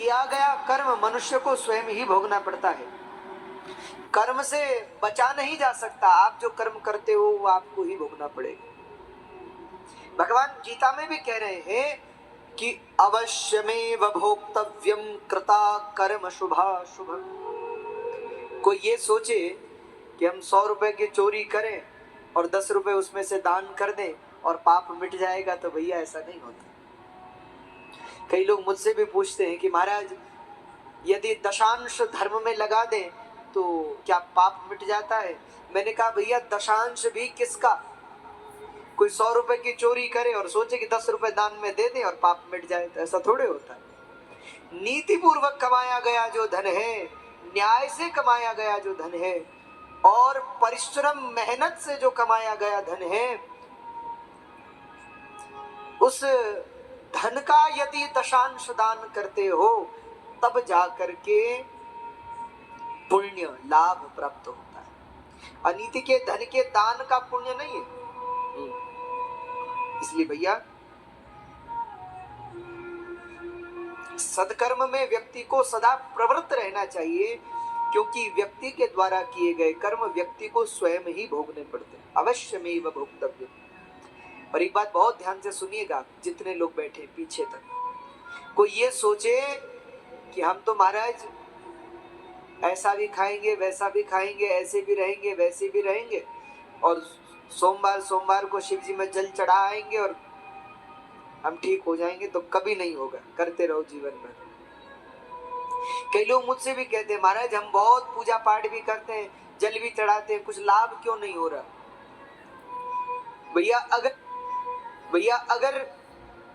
किया गया कर्म मनुष्य को स्वयं ही भोगना पड़ता है, कर्म से बचा नहीं जा सकता। आप जो कर्म करते हो वो आपको ही भोगना पड़ेगा। भगवान गीता में भी कह रहे हैं कि अवश्यमेव भोक्तव्यम कृता कर्म शुभाशुभम। कोई ये सोचे कि हम 100 रुपए की चोरी करें और 10 रुपए उसमें से दान कर दें और पाप मिट जाएगा, तो भैया ऐसा नहीं होता। कई लोग मुझसे भी पूछते हैं कि महाराज यदि दशांश धर्म में लगा दें तो क्या पाप मिट जाता है? मैंने कहा भैया दशांश भी किसका? कोई 100 रुपए की चोरी करे और सोचे कि 10 रुपए दान में दे दे और पाप मिट जाए, तो ऐसा थोड़े होता है। नीति पूर्वक कमाया गया जो धन है, न्याय से कमाया गया जो धन है और परिश्रम मेहनत से जो कमाया गया धन है, उस धन का यदि दशांश दान करते हो तब जाकर के पुण्य लाभ प्राप्त होता है। अनीति के धन के दान का पुण्य नहीं है। इसलिए भैया सदकर्म में व्यक्ति को सदा प्रवृत्त रहना चाहिए, क्योंकि व्यक्ति के द्वारा किए गए कर्म व्यक्ति को स्वयं ही भोगने पड़ते हैं। अवश्यमेव भोक्तव्य। और एक बात बहुत ध्यान से सुनिएगा, जितने लोग बैठे पीछे तक, कोई ये सोचे कि हम तो महाराज ऐसा भी खाएंगे वैसा भी खाएंगे, ऐसे भी रहेंगे वैसे भी रहेंगे, और सोमवार को शिव जी में जल चढ़ाएंगे और हम ठीक हो जाएंगे, तो कभी नहीं होगा। करते रहो जीवन भर। कई लोग मुझसे भी कहते हैं महाराज हम बहुत पूजा पाठ भी करते हैं, जल भी चढ़ाते हैं, कुछ लाभ क्यों नहीं हो रहा? भैया अगर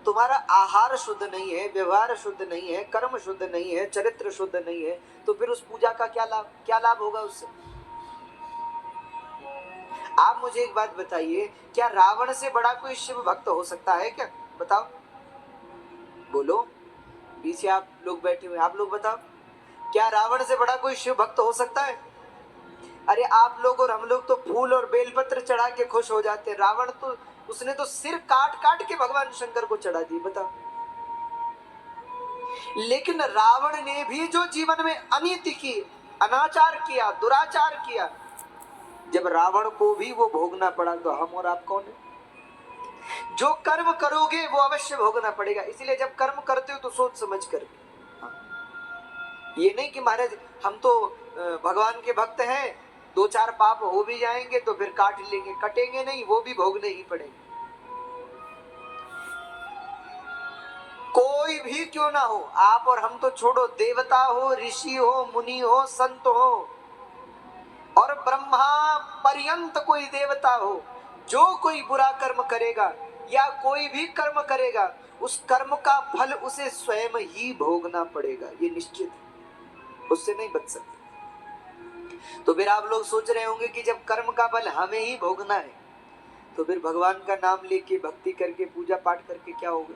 तुम्हारा आहार शुद्ध नहीं है, व्यवहार शुद्ध नहीं है, कर्म शुद्ध नहीं है, चरित्र शुद्ध नहीं है, तो फिर उस पूजा का क्या लाभ होगा उससे? आप मुझे एक बात बताइए, क्या रावण से बड़ा कोई शिव भक्त हो सकता है क्या? बताओ, बोलो। पीछे आप लोग बैठे हुए, आप लोग बताओ, क्या रावण से बड़ा कोई शिव भक्त हो सकता है? अरे आप लोग और हम लोग तो फूल और बेलपत्र चढ़ा के खुश हो जाते हैं, रावण तो उसने तो सिर काट काट के भगवान शंकर को चढ़ा दी। बताओ। लेकिन रावण ने भी जो जीवन में अनीति की, अनाचार किया, दुराचार किया, जब रावण को भी वो भोगना पड़ा, तो हम और आप कौन है? जो कर्म करोगे वो अवश्य भोगना पड़ेगा। इसलिए जब कर्म करते हो तो सोच समझ कर। ये नहीं कि महाराज हम तो भगवान के भक्त हैं, 2-4 पाप हो भी जाएंगे तो फिर काट लेंगे। कटेंगे नहीं, वो भी भोगने ही पड़ेंगे। कोई भी क्यों ना हो, आप और हम तो छोड़ो, देवता हो, ऋषि हो, मुनि हो, संत हो और ब्रह्मा पर्यंत कोई देवता हो, जो कोई बुरा कर्म करेगा या कोई भी कर्म करेगा, उस कर्म का फल उसे स्वयं ही भोगना पड़ेगा। ये निश्चित है, उससे नहीं बच सकते। तो फिर आप लोग सोच रहे होंगे कि जब कर्म का फल हमें ही भोगना है, तो फिर भगवान का नाम लेके भक्ति करके पूजा पाठ करके क्या होगा?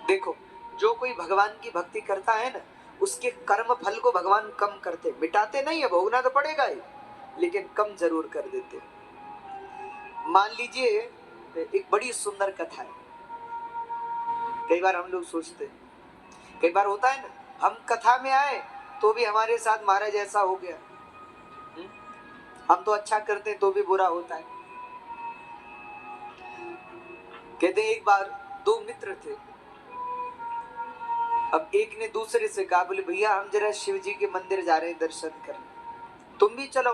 देखो, जो कोई भगवान की भक्ति करता है ना, उसके कर्म फल को भगवान कम करते, मिटाते नहीं है, भोगना तो पड़ेगा ही, लेकिन कम जरूर कर देते। मान लीजिए एक बड़ी सुंदर कथा है। कई बार हम लोग सोचते, कई बार होता है ना, हम कथा में आए तो भी हमारे साथ महाराज ऐसा हो गया, हम तो अच्छा करते तो भी बुरा होता है। कहते एक बार 2 मित्र थे। अब एक ने दूसरे से कहा, बोले भैया हम जरा शिव जी के मंदिर जा रहे हैं दर्शन करने, तुम भी चलो।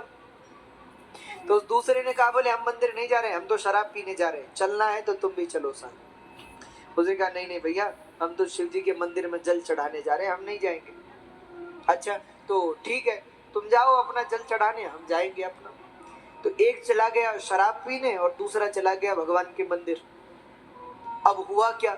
तो दूसरे ने कहा, बोले हम मंदिर नहीं जा रहे, हम तो शराब पीने जा रहे हैं, चलना है तो तुम भी चलो साथ। उसने कहा नहीं भैया, हम तो शिव जी के मंदिर में जल चढ़ाने जा रहे हैं, हम नहीं जाएंगे। अच्छा तो ठीक है, तुम जाओ अपना जल चढ़ाने, हम जाएंगे अपना। तो एक चला गया शराब पीने और दूसरा चला गया भगवान के मंदिर। अब हुआ क्या,